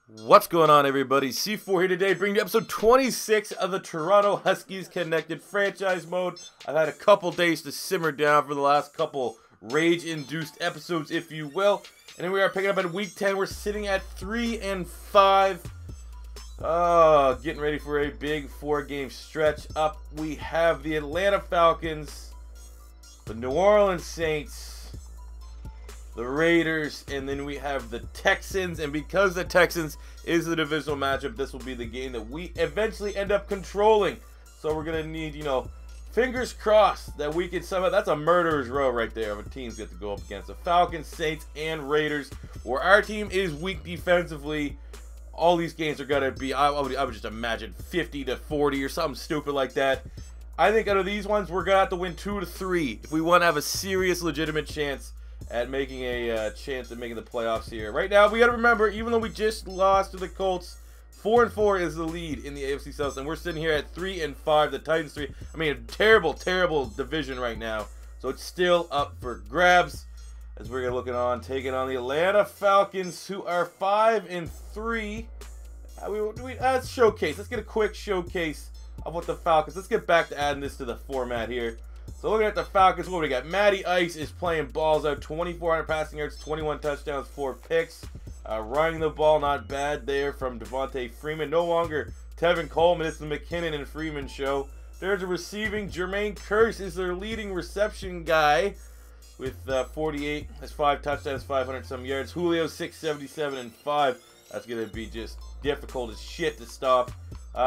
What's going on, everybody? C4 here today, bringing you episode 26 of the Toronto Huskies Connected franchise mode. I've had a couple days to simmer down for the last couple rage-induced episodes, if you will. And then we are picking up at week 10. We're sitting at 3-5. Getting ready for a big 4-game stretch. Up, we have the Atlanta Falcons, the New Orleans Saints, the Raiders, and then we have the Texans. And because the Texans is the divisional matchup, this will be the game that we eventually end up controlling. So we're going to need, fingers crossed that we can somehow, that's a murderer's row right there of a teams get to go up against the Falcons, Saints, and Raiders, where our team is weak defensively. All these games are going to be, I would just imagine 50-40 or something stupid like that. I think out of these ones, we're going to have to win 2 to 3 if we want to have a serious, legitimate chance at making a chance at making the playoffs here. Right now, we got to remember, even though we just lost to the Colts, 4-4 is the lead in the AFC South, and we're sitting here at 3-5. The Titans 3. I mean, a terrible, terrible division right now. So it's still up for grabs as we're taking on the Atlanta Falcons, who are 5-3. Let's showcase. Let's get a quick showcase of what the Falcons. Let's get back to adding this to the format here. So looking at the Falcons, what we got? Matty Ice is playing balls out. 2,400 passing yards, 21 touchdowns, 4 picks. Running the ball, not bad there from Devontae Freeman. No longer Tevin Coleman. It's the McKinnon and Freeman show. There's a receiving. Jermaine Kearse is their leading reception guy with 48. Has 5 touchdowns, 500-some yards. Julio, 677 and 5. That's going to be just difficult as shit to stop.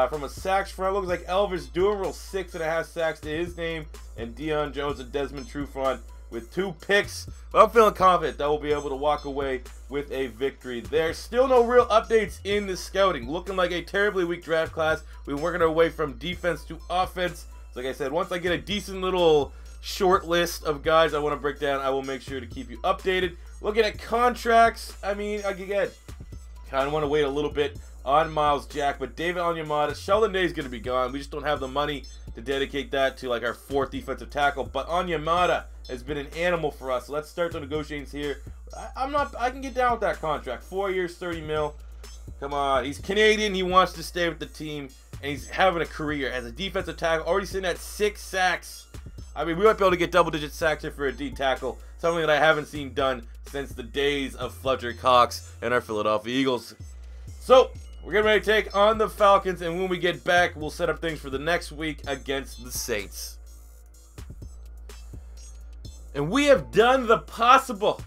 From a sacks front, looks like Elvis Dumervil, 6.5 sacks to his name, and Deion Jones and Desmond Trufant with 2 picks. But I'm feeling confident that we'll be able to walk away with a victory there. Still no real updates in the scouting. Looking like a terribly weak draft class. We're working our way from defense to offense. So like I said, once I get a decent little short list of guys I want to break down, I will make sure to keep you updated. Looking at contracts, I mean, again, kind of want to wait a little bit on Miles Jack, but David Onyemata, Sheldon Day is going to be gone. We just don't have the money to dedicate that to like our 4th defensive tackle. But Onyemata has been an animal for us. So let's start the negotiations here. I can get down with that contract. 4 years, 30 mil. Come on, he's Canadian. He wants to stay with the team, and he's having a career as a defensive tackle. Already sitting at 6 sacks. I mean, we might be able to get double-digit sacks here for a D tackle. Something that I haven't seen done since the days of Fletcher Cox and our Philadelphia Eagles. So we're getting ready to take on the Falcons, and when we get back, we'll set up things for the next week against the Saints. And we have done the possible.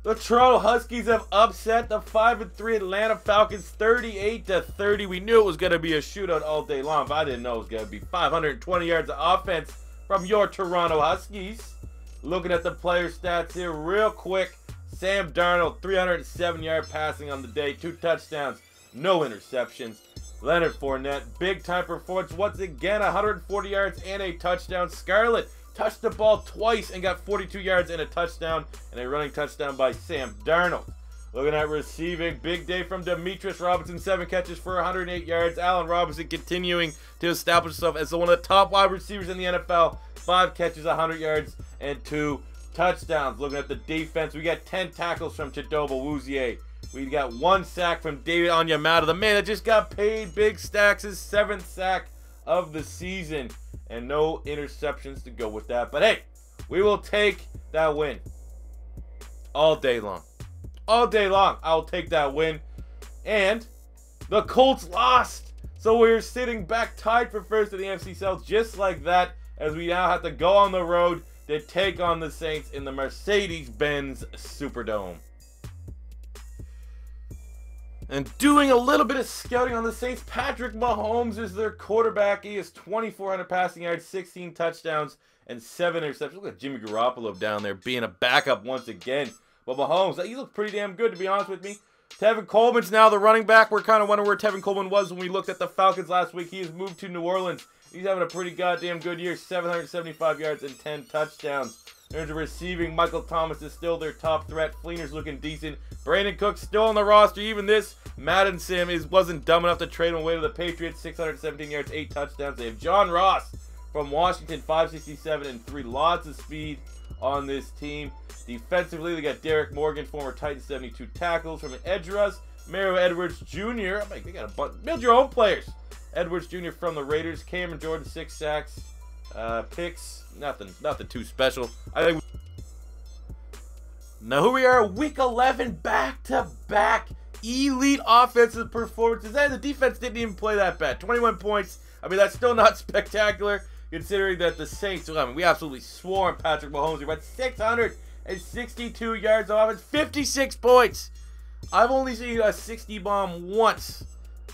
The Toronto Huskies have upset the 5-3 Atlanta Falcons 38-30. We knew it was going to be a shootout all day long, but I didn't know it was going to be 520 yards of offense from your Toronto Huskies. Looking at the player stats here real quick. Sam Darnold, 307-yard passing on the day, 2 touchdowns. No interceptions. Leonard Fournette, big-time performance. Once again, 140 yards and a touchdown. Scarlett touched the ball twice and got 42 yards and a touchdown. And a running touchdown by Sam Darnold. Looking at receiving, big day from Demetrius Robinson. 7 catches for 108 yards. Allen Robinson continuing to establish himself as one of the top wide receivers in the NFL. 5 catches, 100 yards, and 2 touchdowns. Looking at the defense, we got 10 tackles from Chidobe Awuzie. We got 1 sack from David Onyemata, the man that just got paid big stacks, his 7th sack of the season. And no interceptions to go with that. But hey, we will take that win all day long. All day long, I will take that win. And the Colts lost. So we're sitting back tied for first in the NFC South just like that, as we now have to go on the road to take on the Saints in the Mercedes-Benz Superdome. And doing a little bit of scouting on the Saints, Patrick Mahomes is their quarterback. He has 2,400 passing yards, 16 touchdowns, and 7 interceptions. Look at Jimmy Garoppolo down there being a backup once again. But Mahomes, he looked pretty damn good, to be honest with me. Tevin Coleman's now the running back. We're kind of wondering where Tevin Coleman was when we looked at the Falcons last week. He has moved to New Orleans. He's having a pretty goddamn good year. 775 yards and 10 touchdowns. There's a receiving. Michael Thomas is still their top threat. Fleener's looking decent. Brandon Cook's still on the roster. Even this Madden sim wasn't dumb enough to trade him away to the Patriots. 617 yards, 8 touchdowns. They have John Ross from Washington, 567 and 3. Lots of speed on this team. Defensively, they got Derek Morgan, former Titan, 72 tackles. From an edge rush, Mario Edwards Jr. Oh, they got a bunch. Build your own players. Edwards Jr. from the Raiders. Cameron Jordan, 6 sacks. Picks, nothing too special. I think. Now here we are, week 11, back-to-back elite offensive performances. And the defense didn't even play that bad. 21 points. I mean, that's still not spectacular, considering that the Saints, I mean, we absolutely swore on Patrick Mahomes. We went 662 yards of offense, 56 points. I've only seen a 60 bomb once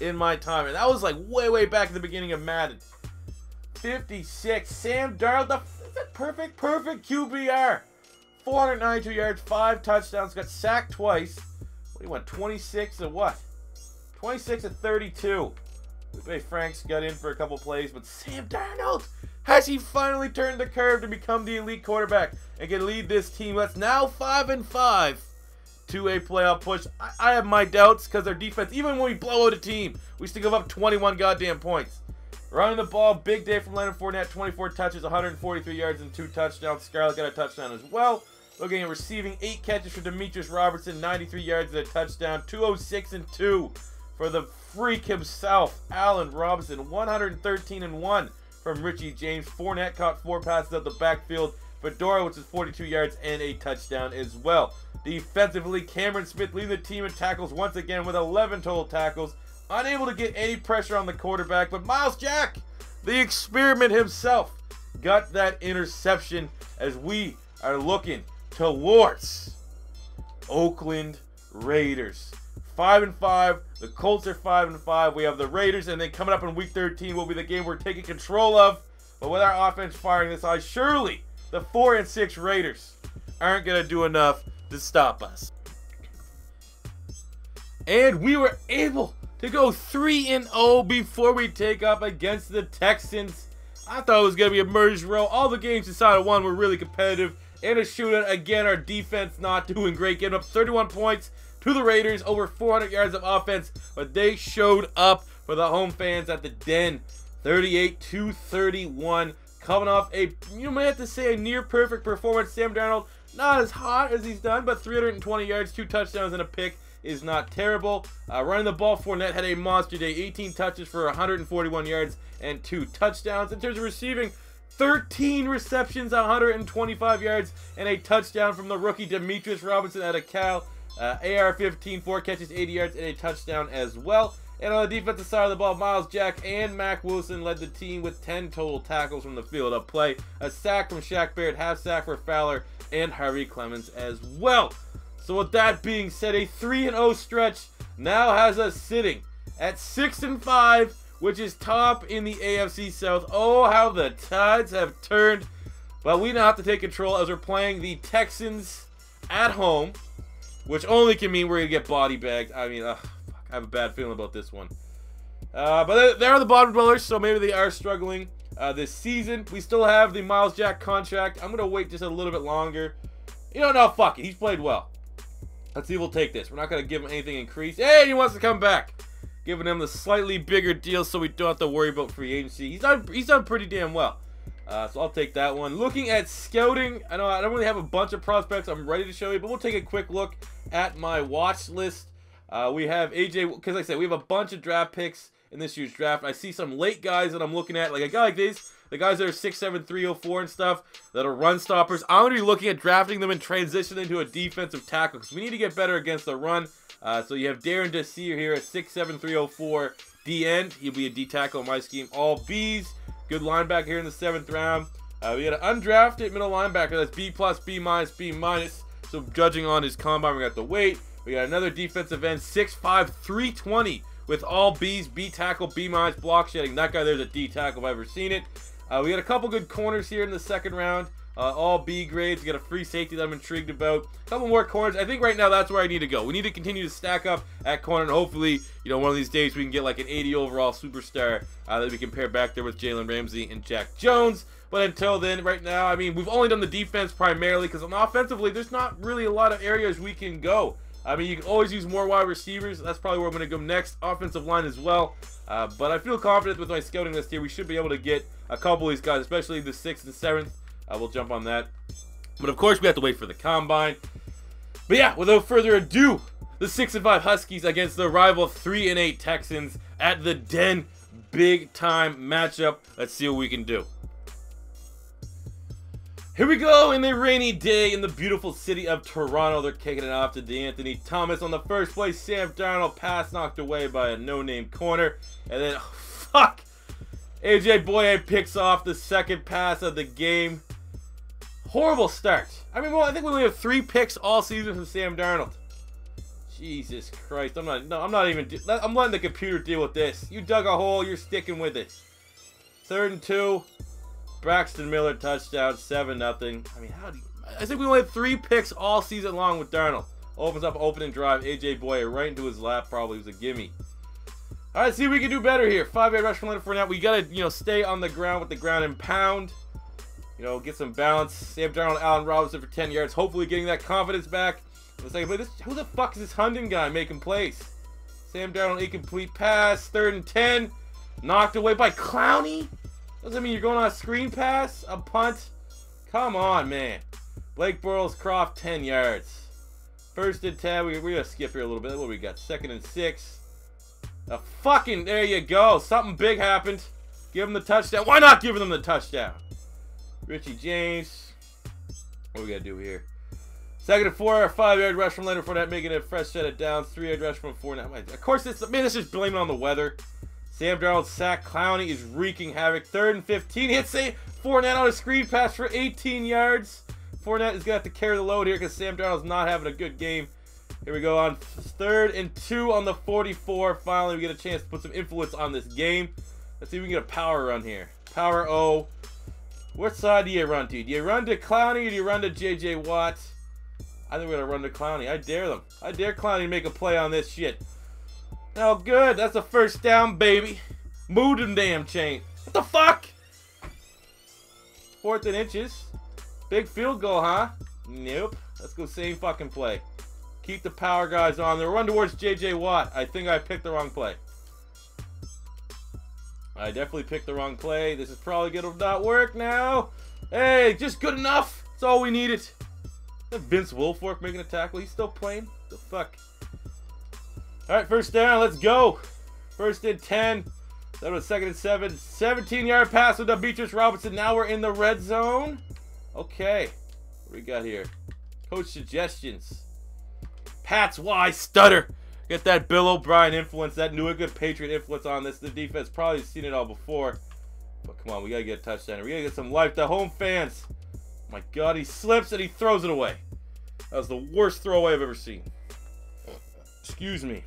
in my time, and that was like way back at the beginning of Madden. 56. Sam Darnold, the perfect QBR. 492 yards, 5 touchdowns, got sacked twice. What do you want, 26 of what? 26 of 32. Franks got in for a couple plays, but Sam Darnold, has he finally turned the curve to become the elite quarterback and can lead this team that's now 5-5 to a playoff push? I have my doubts because their defense, even when we blow out a team, we still give up 21 goddamn points. Running the ball, big day from Leonard Fournette, 24 touches, 143 yards, and 2 touchdowns. Scarlett got a touchdown as well. Looking at receiving, 8 catches for Demetrius Robertson, 93 yards and a touchdown, 206 and 2 for the freak himself, Allen Robinson, 113-1 from Richie James. Fournette caught 4 passes out the backfield. Fedora, which is 42 yards and a touchdown as well. Defensively, Cameron Smith leading the team in tackles once again with 11 total tackles. Unable to get any pressure on the quarterback, but Miles Jack, the experiment himself, got that interception as we are looking towards Oakland Raiders. 5-5. The Colts are 5-5. We have the Raiders, and then coming up in Week 13 will be the game we're taking control of. But with our offense firing this high, surely the 4-6 Raiders aren't going to do enough to stop us. And we were able to go 3-0 before we take up against the Texans. I thought it was going to be a merge row. All the games inside of one were really competitive. And a shootout. Again, our defense not doing great. Giving up 31 points to the Raiders. Over 400 yards of offense. But they showed up for the home fans at the Den. 38-31. Coming off a, you may have to say, a near-perfect performance. Sam Darnold, not as hot as he's done, but 320 yards, 2 touchdowns, and a pick is not terrible. Running the ball, Fournette had a monster day. 18 touches for 141 yards and 2 touchdowns. In terms of receiving, 13 receptions, 125 yards, and a touchdown from the rookie Demetrius Robinson out of Cal. AR-15, 4 catches, 80 yards, and a touchdown as well. And on the defensive side of the ball, Miles Jack and Mac Wilson led the team with 10 total tackles from the field of play. A sack from Shaq Barrett, half sack for Fowler, and Harvey Clemens as well. So with that being said, a 3-0 stretch now has us sitting at 6-5, which is top in the AFC South. Oh, how the tides have turned. But we now have to take control as we're playing the Texans at home, which only can mean we're going to get body bagged. I mean, I have a bad feeling about this one. But they're the bottom dwellers, so maybe they are struggling this season. We still have the Miles Jack contract. I'm going to wait just a little bit longer. You don't know, fuck it. He's played well. Let's see if we'll take this. We're not going to give him anything increased. Hey, he wants to come back. Giving him the slightly bigger deal so we don't have to worry about free agency. He's done pretty damn well. So I'll take that one. Looking at scouting, I know I don't really have a bunch of prospects I'm ready to show you, but we'll take a quick look at my watch list. We have AJ, because like I said, we have a bunch of draft picks in this year's draft. I see some late guys that I'm looking at, like a guy like this. The guys that are 6'7", 304 and stuff, that are run stoppers. I'm going to be looking at drafting them and transitioning into a defensive tackle because we need to get better against the run. So you have Darren Desir here at 6'7", 304 D-end. He'll be a D-tackle in my scheme. All Bs. Good linebacker here in the 7th round. We got an undrafted middle linebacker. That's B+, B-, B-. So judging on his combine, we got the weight. We got another defensive end, 6'5", 320 with all Bs, B tackle, B-, block shedding. That guy there's a D-tackle if I've ever seen it. We got a couple good corners here in the 2nd round. All B grades. We got a free safety that I'm intrigued about. A couple more corners. I think right now that's where I need to go. We need to continue to stack up at corner, and hopefully, you know, one of these days we can get like an 80 overall superstar that we can pair back there with Jalen Ramsey and Jack Jones. But until then, right now, I mean, we've only done the defense primarily because on offensively, there's not really a lot of areas we can go. I mean, you can always use more wide receivers. That's probably where I'm going to go next. Offensive line as well. But I feel confident with my scouting list here. We should be able to get a couple of these guys, especially the 6th and 7th. We'll jump on that. But of course, we have to wait for the combine. But yeah, without further ado, the 6-5 Huskies against the rival 3-8 Texans at the Den. Big time matchup. Let's see what we can do. Here we go in the rainy day in the beautiful city of Toronto. They're kicking it off to D'Anthony Thomas on the first play. Sam Darnold pass knocked away by a no-name corner. And then, oh, fuck! AJ Boye picks off the second pass of the game. Horrible start. I mean, well, I think we only have 3 picks all season from Sam Darnold. Jesus Christ, I'm letting the computer deal with this. You dug a hole, you're sticking with it. 3rd and 2. Braxton Miller touchdown, 7-0. I mean, I think we only have 3 picks all season long with Darnold. Opens up opening drive, AJ Boye right into his lap, probably was a gimme. All right, see if we can do better here. 5-yard rush from Leonard Fournette. We gotta, stay on the ground with the ground and pound. Get some balance. Sam Darnold, Allen Robinson for 10 yards. Hopefully getting that confidence back. Who the fuck is this Hunden guy making plays? Sam Darnold, incomplete pass. 3rd and 10. Knocked away by Clowney. Doesn't mean you're going on a screen pass? A punt? Come on, man. Blake Bortles-Croft, 10 yards. 1st and 10. We're going to skip here a little bit. What do we got? 2nd and 6. There you go. Something big happened. Give him the touchdown. Why not give them the touchdown? Richie James. What do we got to do here? 2nd and 4, 5-yard rush from Leonard Fournette, making it a fresh set of downs. 3-yard rush from Fournette. Of course, this is blaming on the weather. Sam Darnold sack. Clowney is wreaking havoc. 3rd and 15. Hits Fournette on a screen pass for 18 yards. Fournette is going to have to carry the load here because Sam Darnold's not having a good game. Here we go on 3rd and 2 on the 44. Finally, we get a chance to put some influence on this game. Let's see if we can get a power run here. Power O. What side do you run to? Do you run to Clowney or do you run to J.J. Watt? I think we're going to run to Clowney. I dare them. I dare Clowney to make a play on this shit. Oh, good. That's a 1st down, baby. Move them damn chain. What the fuck? 4th and inches. Big field goal, huh? Nope. Let's go same fucking play. Keep the power guys on there. Run towards J.J. Watt. I think I picked the wrong play. I definitely picked the wrong play. This is probably going to not work now. Hey, just good enough. That's all we needed. Vince Wilfork making a tackle. He's still playing. The fuck? All right, 1st down. Let's go. 1st and 10. That was 2nd and 7. 17-yard pass with Demetrius Robinson. Now we're in the red zone. Okay. What do we got here? Coach suggestions. Pats Y stutter. Get that Bill O'Brien influence, that New England Patriot influence on this. The defense probably seen it all before. But come on, we got to get a touchdown. We got to get some life to home fans. My God, he slips and he throws it away. That was the worst throwaway I've ever seen. Excuse me.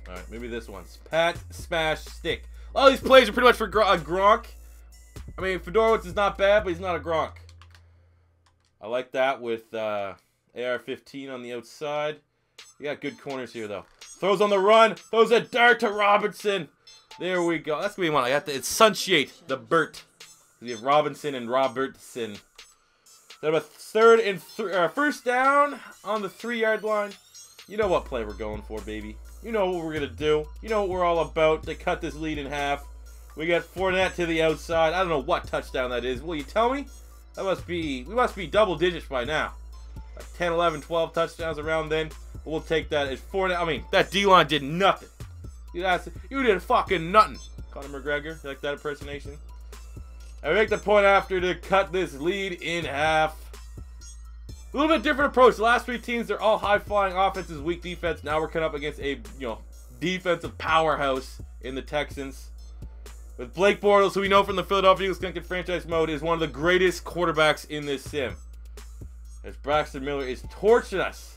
All right, maybe this one's Pat Smash Stick. A lot of these plays are pretty much for Gronk. I mean, Fedorowicz is not bad, but he's not a Gronk. I like that with AR-15 on the outside. You got good corners here, though. Throws on the run. Throws a dart to Robinson. There we go. That's going to be one. I got the, it's Sunshade, the Burt. We have Robinson and Robertson. Then a 3rd and 1st down on the 3-yard line. You know what play we're going for, baby. You know what we're going to do. You know what we're all about to cut this lead in half. We got Fournette to the outside. I don't know what touchdown that is. Will you tell me? That must be, we must be double digits by now. Like 10, 11, 12 touchdowns around then. But we'll take that as Fournette. I mean, that D-line did nothing. You did fucking nothing. Conor McGregor, you like that impersonation? I make the point after to cut this lead in half. A little bit different approach. The last 3 teams, they're all high-flying offenses, weak defense. Now we're coming up against a, defensive powerhouse in the Texans. With Blake Bortles, who we know from the Philadelphia Eagles Connected franchise mode, is one of the greatest quarterbacks in this sim. As Braxton Miller is torching us.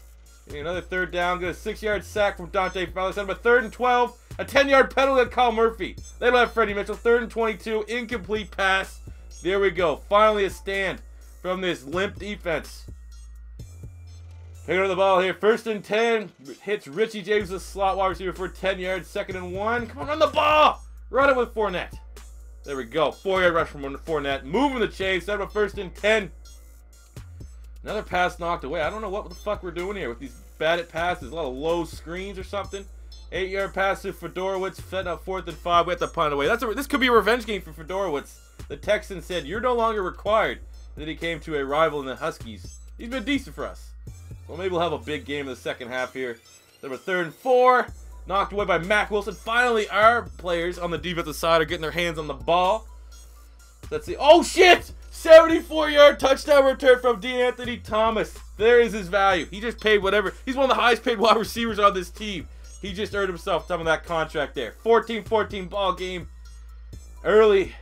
Getting another 3rd down. Get a 6-yard sack from Dante Fowler. Set up a 3rd and 12. A 10-yard penalty on Kyle Murphy. They don't have Freddie Mitchell. 3rd and 22. Incomplete pass. There we go. Finally a stand from this limp defense. Picking up the ball here. 1st and 10. Hits Richie James, the slot wide receiver, for 10 yards. 2nd and 1. Come on, run the ball. Run it with Fournette. There we go. 4-yard rush from Fournette. Moving the chains. Set up a 1st and 10. Another pass knocked away. I don't know what the fuck we're doing here with these batted passes. A lot of low screens or something. 8-yard pass to Fedorowicz. Set up 4th and 5. We have to punt away. This could be a revenge game for Fedorowicz. The Texans said, you're no longer required. And then he came to a rival in the Huskies. He's been decent for us. Well, maybe we'll have a big game in the second half here. Then we're 3rd and 4. Knocked away by Mac Wilson. Finally, our players on the defensive side are getting their hands on the ball. Let's see. Oh, shit! 74-yard touchdown return from D'Anthony Thomas. There is his value. He just paid whatever. He's one of the highest paid wide receivers on this team. He just earned himself some of that contract there. 14-14 ball game. Early.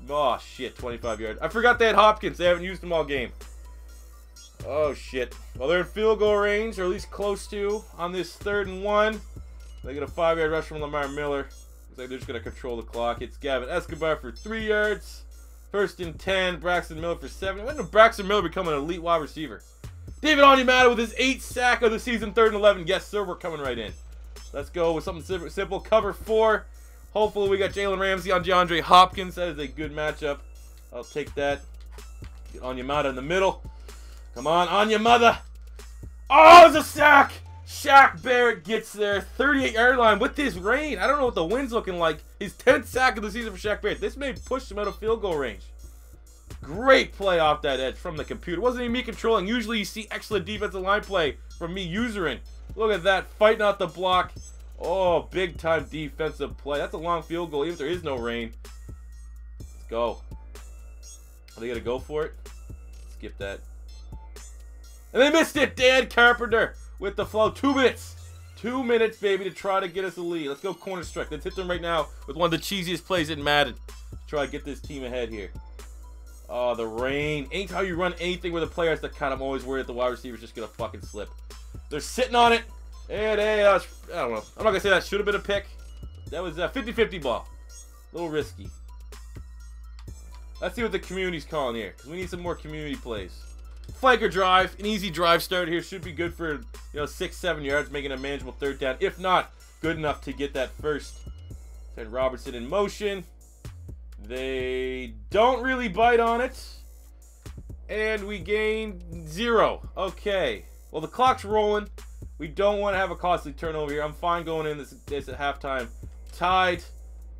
Oh, shit. 25 yards. I forgot they had Hopkins. They haven't used him all game. Oh, shit. Well, they're in field goal range, or at least close to, on this 3rd and 1. They get a 5-yard rush from Lamar Miller. Looks like they're just going to control the clock. It's Gavin Escobar for 3 yards. 1st and 10. Braxton Miller for 7. When did Braxton Miller become an elite wide receiver? David Onyemata with his 8th sack of the season, 3rd and 11. Yes, sir, we're coming right in. Let's go with something simple. Cover 4. Hopefully we got Jalen Ramsey on DeAndre Hopkins. That is a good matchup. I'll take that. Get Onyemata in the middle. Come on, Onyemata. Oh, it's a sack. Shaq Barrett gets there. 38-yard line with this rain. I don't know what the wind's looking like. His 10th sack of the season for Shaq Barrett. This may push him out of field goal range. Great play off that edge from the computer. Wasn't even me controlling. Usually you see excellent defensive line play from me usering. Look at that. Fighting out the block. Oh, big time defensive play. That's a long field goal even if there is no rain. Let's go. Are they going to go for it? Skip that. And they missed it. Dan Carpenter with the flow. 2 minutes. 2 minutes, baby, to try to get us a lead. Let's go corner strike. Let's hit them right now with one of the cheesiest plays in Madden. Let's try to get this team ahead here. Oh, the rain. Ain't how you run anything where the player has to cut. I'm always worried that the wide receiver's just going to fucking slip. They're sitting on it. And hey, I don't know. I'm not going to say that should have been a pick. That was a 50-50 ball. A little risky. Let's see what the community's calling here, because we need some more community plays. Flanker drive, an easy drive start here should be good for 6-7 yards, making a manageable 3rd down. If not, good enough to get that first. Ted Robertson in motion. They don't really bite on it, and we gain 0. Okay, well the clock's rolling. We don't want to have a costly turnover here. I'm fine going in this at halftime tied.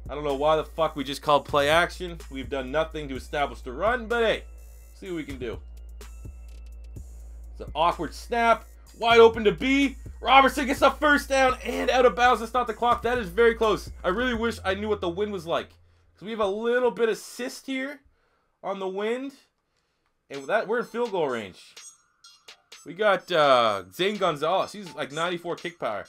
I don't know why the fuck we just called play action. We've done nothing to establish the run, but hey, see what we can do. It's an awkward snap. Wide open to B. Robertson gets a 1st down and out of bounds to stop the clock. That is very close. I really wish I knew what the wind was like. So we have a little bit of assist here on the wind. And with that, we're in field goal range. We got Zane Gonzalez. He's like 94 kick power.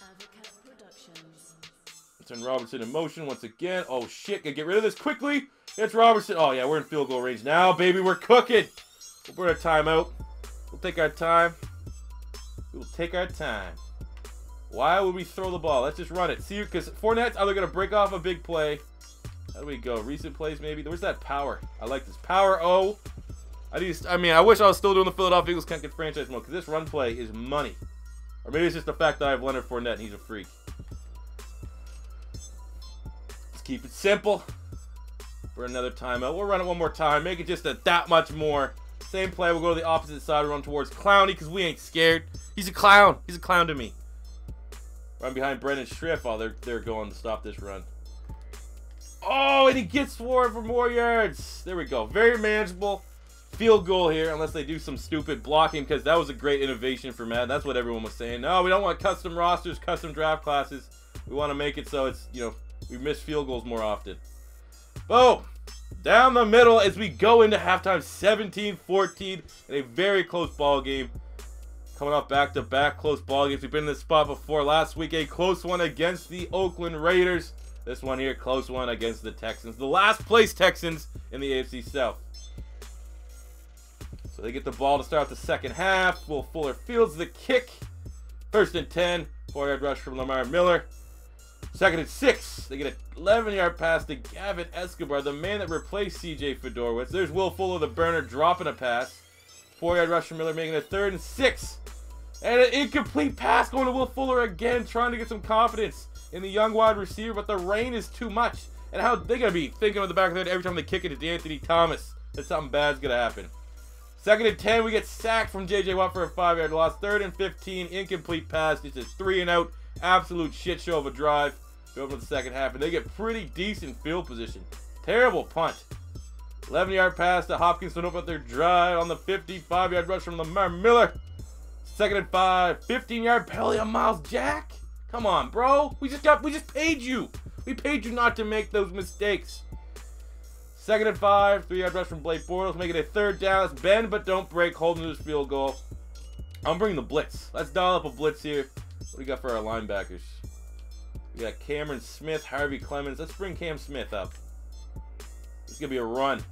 Turn Robertson in motion once again. Oh, shit. Gotta get rid of this quickly. It's Robertson. Oh, yeah, we're in field goal range now, baby. We're cooking. We'll put our timeout. We'll take our time. We will take our time. Why would we throw the ball? Let's just run it. See, because Fournette's either going to break off a big play. How do we go? Recent plays, maybe? Where's that power? I like this. Power O. I wish I was still doing the Philadelphia Eagles can't get franchise mode, because this run play is money. Or maybe it's just the fact that I have Leonard Fournette and he's a freak. Let's keep it simple. For another timeout. We'll run it one more time. Make it just that much more. Same play. We'll go to the opposite side. Run towards Clowney because we ain't scared. He's a clown. He's a clown to me. Run behind Brendan Striff. Oh, they're going to stop this run. Oh, and he gets for more yards. There we go. Very manageable. Field goal here, unless they do some stupid blocking, because that was a great innovation for Madden. That's what everyone was saying. No, we don't want custom rosters, custom draft classes. We want to make it so it's, we miss field goals more often. Boom. Down the middle as we go into halftime, 17-14 in a very close ball game. Coming off back-to-back close ball games. We've been in this spot before. Last week, a close one against the Oakland Raiders. This one here, close one against the Texans. The last place Texans in the AFC South. So they get the ball to start the second half. Will Fuller fields the kick. 1st and 10. 4-yard rush from Lamar Miller. 2nd and 6. They get an 11-yard pass to Gavin Escobar, the man that replaced C.J. Fedorowicz. There's Will Fuller, the burner, dropping a pass. 4-yard rush from Miller, making it 3rd and 6. And an incomplete pass going to Will Fuller again, trying to get some confidence in the young wide receiver, but the rain is too much. And how they going to be thinking on the back of their head every time they kick it to D'Anthony Thomas that something bad's going to happen. 2nd and 10, we get sacked from J.J. Watt for a 5-yard loss. 3rd and 15, incomplete pass. It's a 3-and-out. Absolute shit show of a drive. Go over the second half, and they get pretty decent field position. Terrible punt. 11-yard pass to Hopkins to open up their drive on the 55-yard rush from Lamar Miller. Second and 5. 15-yard penalty on Miles Jack. Come on, bro. We just paid you. We paid you not to make those mistakes. Second and 5. 3-yard rush from Blake Bortles. Make it a third down. Let's bend but don't break. Holding this field goal. I'm bringing the blitz. Let's dial up a blitz here. What do we got for our linebackers? We got Cameron Smith, Harvey Clemens. Let's bring Cam Smith up. It's going to be a run.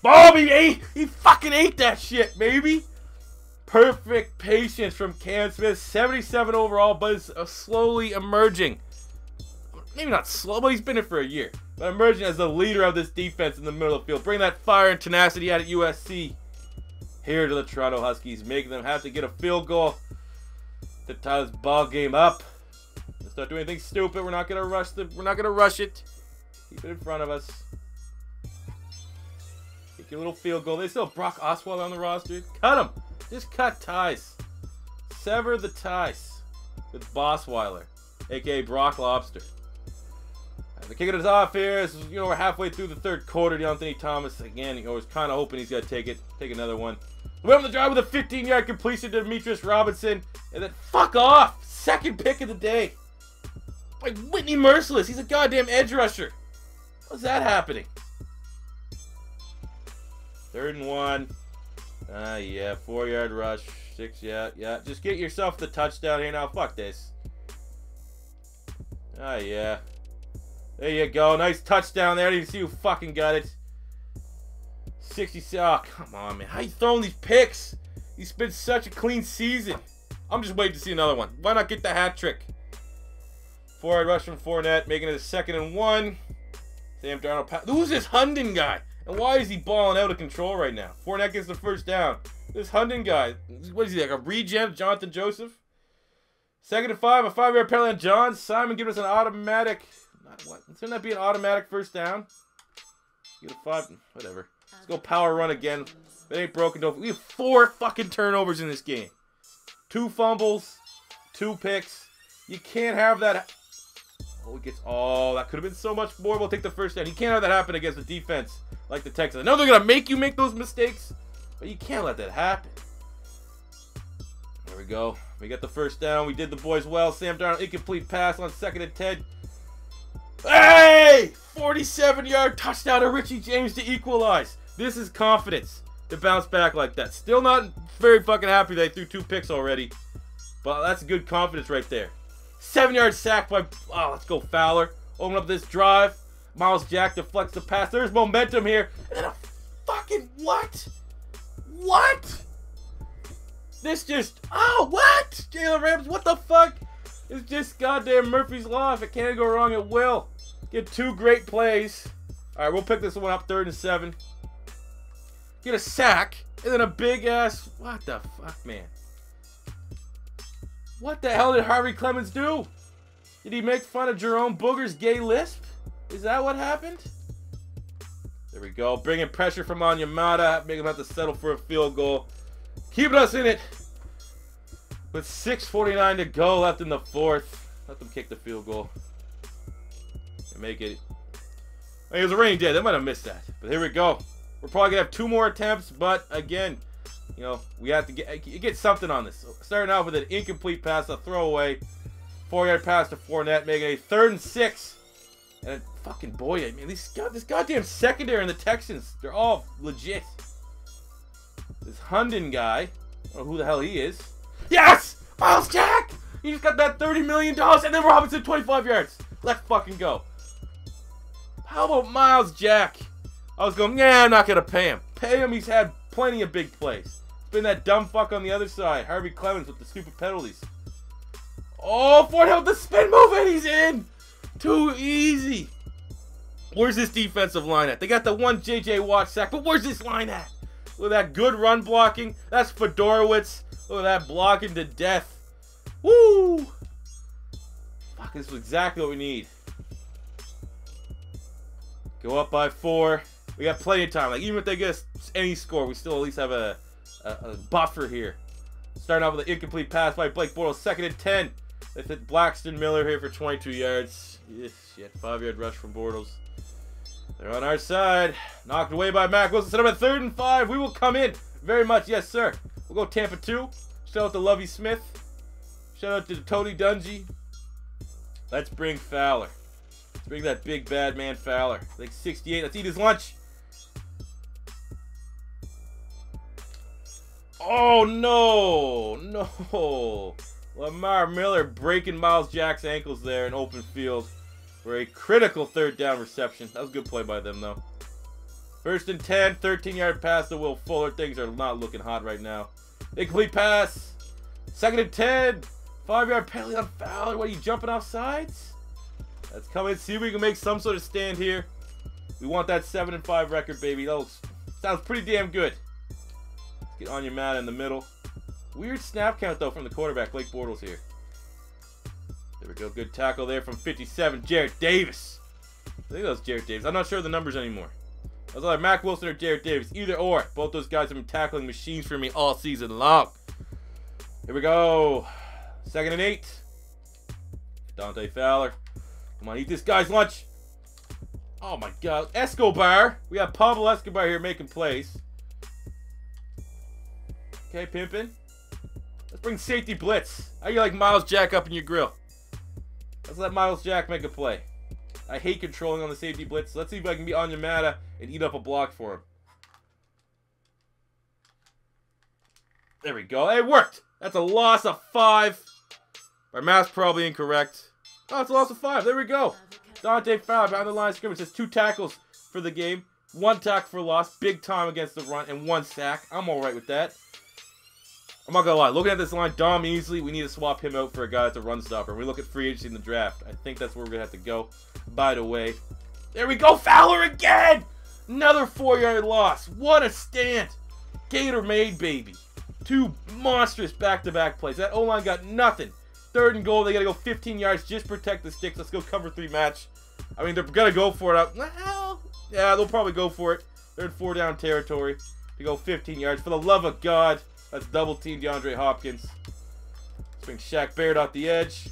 Bob, he fucking ate that shit, baby. Perfect patience from Cam Smith. 77 overall, but is slowly emerging. Maybe not slow, but he's been in for a year. But emerging as the leader of this defense in the middle of the field. Bring that fire and tenacity out at USC. Here to the Toronto Huskies, making them have to get a field goal to tie this ball game up. Let's not do anything stupid. We're not gonna rush it. Keep it in front of us. Take your little field goal. They still have Brock Osweiler on the roster. Cut him. Just cut ties. Sever the ties with Bosweiler, aka Brock Lobster. The kicking us off here. This is, we're halfway through the third quarter. Anthony Thomas again. Was kind of hoping he's gonna take another one. We went on the drive with a 15-yard completion to Demetrius Robinson, and then fuck off. Second pick of the day. Like Whitney Merciless. He's a goddamn edge rusher. How's that happening? 3rd and 1. Yeah, 4-yard rush. 6, yeah. Just get yourself the touchdown here now. Fuck this. Yeah. There you go. Nice touchdown there. I didn't even see who fucking got it. 60. Oh, come on, man. How you throwing these picks? He's been such a clean season. I'm just waiting to see another one. Why not get the hat trick? 4-yard rush from Fournette, making it a 2nd and 1. Sam Darnold. Who's this Hunden guy? And why is he balling out of control right now? Fournette gets the first down. This Hunden guy. What is he, like a regen? Jonathan Joseph? 2nd and 5. A 5-yard penalty on John Simon giving us an automatic. What? Shouldn't that be an automatic first down? Get a 5. Whatever. Let's go power run again. If it ain't broken, don't. We have 4 fucking turnovers in this game. 2 fumbles. 2 picks. You can't have that. Oh, it gets. Oh, that could have been so much more. We'll take the first down. You can't have that happen against a defense like the Texans. I know they're going to make you make those mistakes, but you can't let that happen. There we go. We got the first down. We did the boys well. Sam Darnold, incomplete pass on 2nd and 10. Hey! 47-yard touchdown to Richie James to equalize. This is confidence to bounce back like that. Still not very fucking happy they threw 2 picks already. But that's good confidence right there. 7-yard sack by... Oh, let's go Fowler. Open up this drive. Miles Jack deflects the pass. There's momentum here. And then a fucking... What? What? This just... Oh, what? Jalen Ramsey, what the fuck? It's just goddamn Murphy's Law. If it can't go wrong, it will. Get 2 great plays. All right, we'll pick this one up 3rd and 7. Get a sack, and then a big-ass... What the fuck, man? What the hell did Harvey Clemens do? Did he make fun of Jerome Booger's gay lisp? Is that what happened? There we go. Bringing pressure from Onyemata. Make him have to settle for a field goal. Keeping us in it. With 6:49 to go left in the 4th. Let them kick the field goal. And make it. I mean, it was a rainy day. They might have missed that. But here we go. We're probably going to have 2 more attempts. But again, we have to get something on this. So starting off with an incomplete pass, a throwaway. 4-yard pass to Fournette. Making a 3rd and 6. And fucking boy, I mean, this goddamn secondary in the Texans, they're all legit. This Hunden guy, I don't know who the hell he is. Yes! Miles Jack! He just got that $30 million, and then Robinson 25 yards. Let's fucking go. How about Miles Jack? I was going, yeah, I'm not going to pay him. Pay him, he's had plenty of big plays. It's been that dumb fuck on the other side, Harvey Clemens with the stupid penalties. Oh, Fournette with the spin move, and he's in! Too easy. Where's this defensive line at? They got the one J.J. Watt sack, but where's this line at? Look at that good run blocking. That's Fedorowicz. Look at that blocking to death. Woo! Fuck, this is exactly what we need. Go up by 4. We got plenty of time. Like, even if they get us any score, we still at least have a buffer here. Starting off with an incomplete pass by Blake Bortles. 2nd and 10. They hit Blackston Miller here for 22 yards. Shit, 5-yard rush from Bortles. They're on our side. Knocked away by Mack Wilson. Set up at 3rd and 5. We will come in Very much, yes, sir. We'll go Tampa 2. Shout out to Lovey Smith. Shout out to Tony Dungy. Let's bring Fowler. Let's bring that big bad man Fowler. Like 68. Let's eat his lunch. Oh, no. No. Lamar Miller breaking Miles Jack's ankles there in open field for a critical third down reception. That was a good play by them, though. First and 10, 13-yard pass to Will Fuller. Things are not looking hot right now. Incomplete pass. Second and 10. 5-yard penalty on Fowler. What, are you jumping off sides? Let's come in, see if we can make some sort of stand here. We want that 7-5 record, baby. That sounds pretty damn good. Let's get on your mat in the middle. Weird snap count, though, from the quarterback. Blake Bortles here. There we go. Good tackle there from 57. Jarrett Davis. I think that was Jarrett Davis. I'm not sure of the numbers anymore. That was either Mac Wilson or Jarrett Davis. Either or. Both those guys have been tackling machines for me all season long. Here we go. Second and 8. Dante Fowler. Come on, eat this guy's lunch. Oh, my God. Escobar. We have Pablo Escobar here making plays. Okay, pimping. Let's bring safety blitz. How you like Miles Jack up in your grill? Let's let Miles Jack make a play. I hate controlling on the safety blitz. Let's see if I can be on Yamada and eat up a block for him. There we go. It worked. That's a loss of 5. My math's probably incorrect. Oh, it's a loss of 5. There we go. Dante Fowler behind the line of scrimmage. Says 2 tackles for the game. 1 tackle for loss. Big time against the run. And 1 sack. I'm alright with that. I'm not gonna lie. Looking at this line, Dom Easley, we need to swap him out for a guy that's a run stopper. We look at free agency in the draft. I think that's where we're gonna have to go. By the way, there we go. Fowler again. Another 4-yard loss. What a stand. Gator made, baby. 2 monstrous back-to-back plays. That O-line got nothing. 3rd and goal. They gotta go 15 yards. Just protect the sticks. Let's go cover 3 match. I mean, they're gonna go for it. Well, yeah, they'll probably go for it. They're in 4-down territory to go 15 yards. For the love of God. Let's double team DeAndre Hopkins. Let's bring Shaq Barrett off the edge.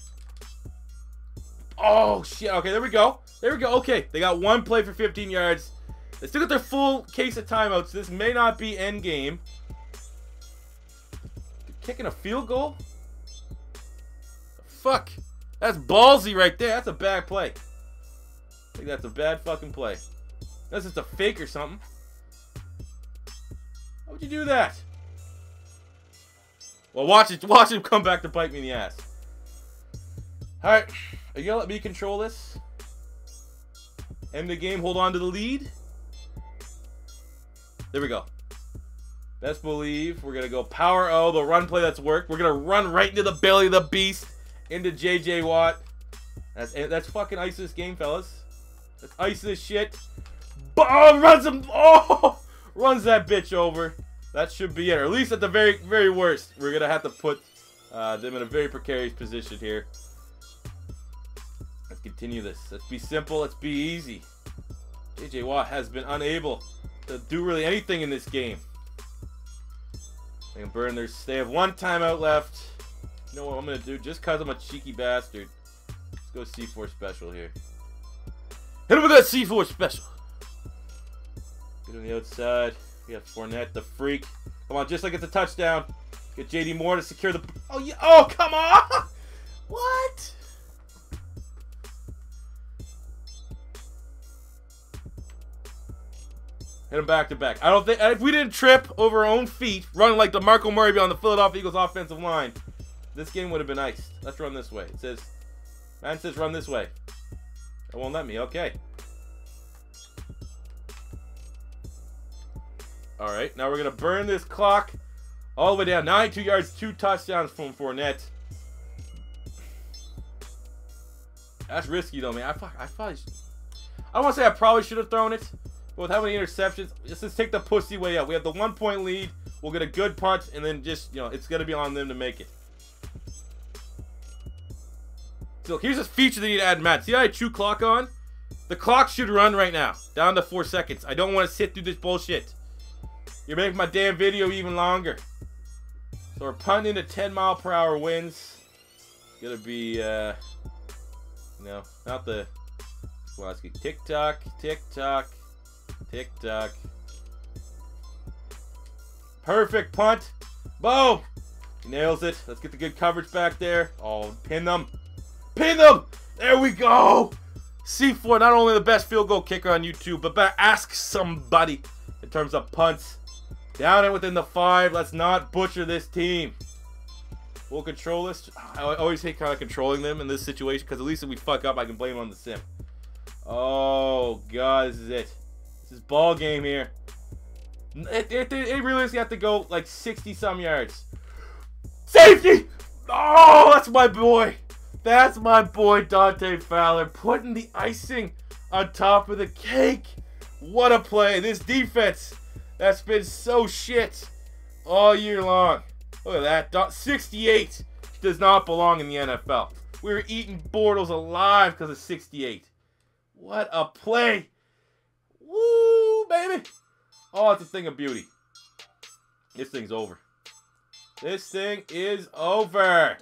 Oh, shit. Okay, there we go. There we go. Okay, they got 1 play for 15 yards. They still got their full case of timeouts. This may not be end game. Kicking a field goal? Fuck. That's ballsy right there. That's a bad play. I think that's a bad fucking play. That's just a fake or something. How would you do that? Well, watch him come back to bite me in the ass. Alright. Are you going to let me control this? End the game, hold on to the lead. There we go. Best believe we're going to go power O, the run play that's worked. We're going to run right into the belly of the beast, into J.J. Watt. That's fucking ice this game, fellas. Let's ice this shit. Boom! Runs him. Oh! Runs that bitch over. That should be it. Or at least at the very, very worst, we're going to have to put them in a very precarious position here. Let's continue this. Let's be simple. Let's be easy. J.J. Watt has been unable to do really anything in this game. They can burn their... They have 1 timeout left. You know what I'm going to do? Just because I'm a cheeky bastard. Let's go C4 special here. Hit him with that C4 special. Get on the outside. We have Fournette, the freak. Come on, just like it's a touchdown. Get JD Moore to secure the... Oh, yeah. Oh, come on! What? Hit him back to back. I don't think... If we didn't trip over our own feet, running like DeMarco Murray on the Philadelphia Eagles offensive line, this game would have been iced. Let's run this way. It says... Man says run this way. It won't let me. Okay. Alright, now we're going to burn this clock all the way down. 92 yards, 2 touchdowns from Fournette. That's risky, though, man. I probably should... I don't want to say I probably should have thrown it, but with how many interceptions, just take the pussy way out. We have the 1-point lead. We'll get a good punch, and then just, you know, it's going to be on them to make it. So here's a feature they need to add, Matt. See how I chew clock on? The clock should run right now. Down to 4 seconds. I don't want to sit through this bullshit. You're making my damn video even longer. So we're punting into 10-mile-per-hour winds. It's gonna be, no, not the... Well, let's get tick-tock, tick-tock, tick-tock. Perfect punt. Boom. He nails it. Let's get the good coverage back there. Oh, pin them. Pin them. There we go. C4, not only the best field goal kicker on YouTube, but better ask somebody in terms of punts. Down and within the 5. Let's not butcher this team. We'll control this. I always hate kind of controlling them in this situation because at least if we fuck up, I can blame it on the sim. Oh, God, this is it. This is ball game here. It realistically have to go like 60-some yards. Safety! Oh, that's my boy. That's my boy, Dante Fowler, putting the icing on top of the cake. What a play. This defense that's been so shit all year long. Look at that. 68 does not belong in the NFL. We were eating Bortles alive because of 68. What a play. Woo, baby. Oh, it's a thing of beauty. This thing's over. This thing is over.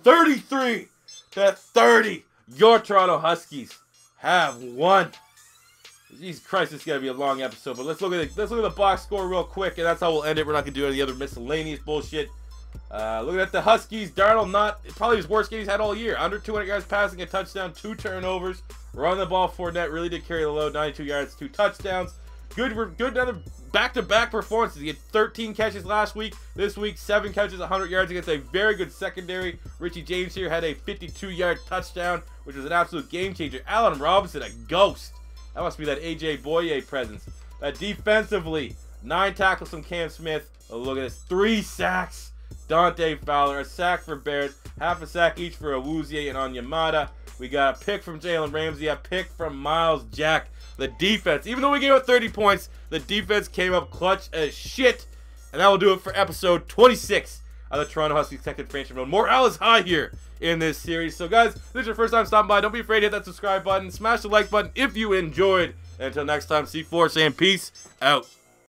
33 to 30. Your Toronto Huskies have won. Jesus Christ, this is gonna be a long episode, but let's look at the box score real quick, and that's how we'll end it. We're not gonna do any other miscellaneous bullshit. Looking at the Huskies, Darnold, probably his worst game he's had all year. Under 200 yards passing, a touchdown, 2 turnovers. Run the ball, Fournette really did carry the load. 92 yards, 2 touchdowns. Good another back-to-back performances. He had 13 catches last week. This week, 7 catches, 100 yards against a very good secondary. Richie James here had a 52-yard touchdown, which was an absolute game changer. Allen Robinson, a ghost. That must be that A.J. Boye presence. Defensively, 9 tackles from Cam Smith. Oh, look at this. 3 sacks. Dante Fowler. A sack for Barrett. Half a sack each for Awuzie and Onyemata. We got a pick from Jalen Ramsey. A pick from Miles Jack. The defense, even though we gave up 30 points, the defense came up clutch as shit. And that will do it for episode 26 of the Toronto Huskies Connected Franchise Mode. Morale is high here in this series. So guys, if this is your first time stopping by, don't be afraid to hit that subscribe button. Smash the like button if you enjoyed. And until next time, C4 saying peace out.